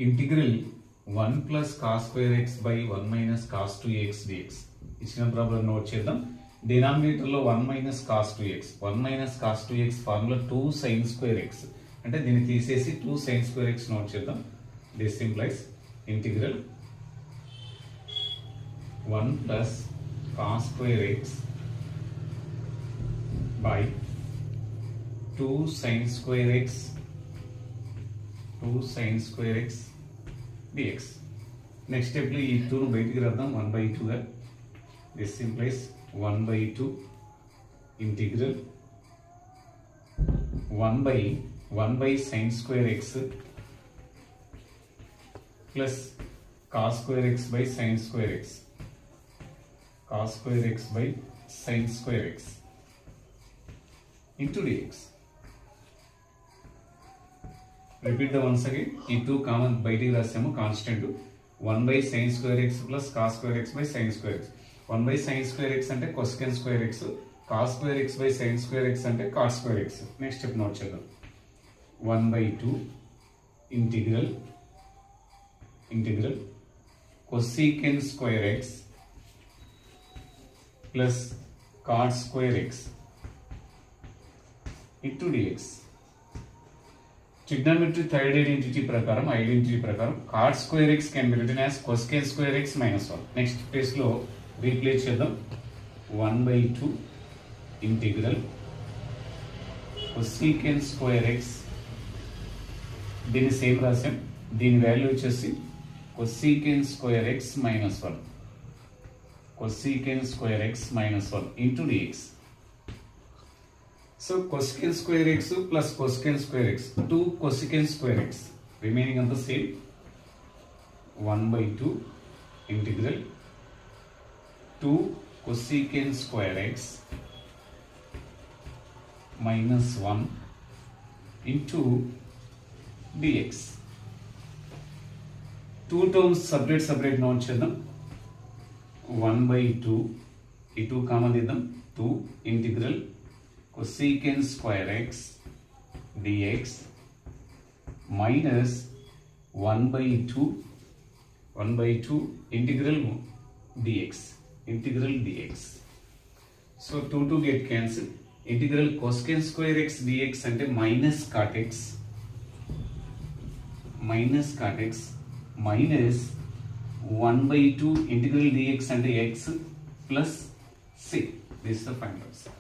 Integral 1 plus cos square x by 1 minus cos 2x dx ఇచ్చిన problem note చేద్దాం. Denominator లో 1 minus cos 2x 1 minus cos 2x formula 2 sin square x అంటే దీన్ని తీసేసి 2 sin square x note చేద్దాం. This implies integral 1 plus cos square x by 2 sin square x dx. Next step లో ఈ 2 ను బయటికి రాద్దాం 1/2 గా. This implies 1/2 integral 1 by sin square x plus cos square x by sin square x by sin square x into dx. Repeat the once again. ఈ 2 common బయటికి రాసాము. Constant 1 by sin square x plus cos square x by sin square x. 1 by sin square x అంటే cosecant square x, cos square x by sin square x అంటే cos square x. Next step note చేద్దాం. 1/2 integral cosecant square x plus cot square x into dx. Trigonometry third identity ప్రకారం cot square x can be written as cosecant square x minus 1. Next place లో replace చేద్దాం. 1/2 integral cosecant square x, దీన్ని same రాసాం. దీని value వచ్చేసి cosecant square x minus 1 into dx. So cosecant square x plus cosecant square x, 2 cosecant square x remaining on the same. 1/2 integral 2 cosecant square x minus 1 into dx. 2 terms separate note చేద్దాం. 1/2 ఈ 2 common తీద్దాం. 2 integral cosecant square x dx minus 1/2 integral dx. So 2 get cancelled. Integral cosecant square x dx అంటే minus cot x minus 1/2 integral dx అంటే x plus c. This is the final answer.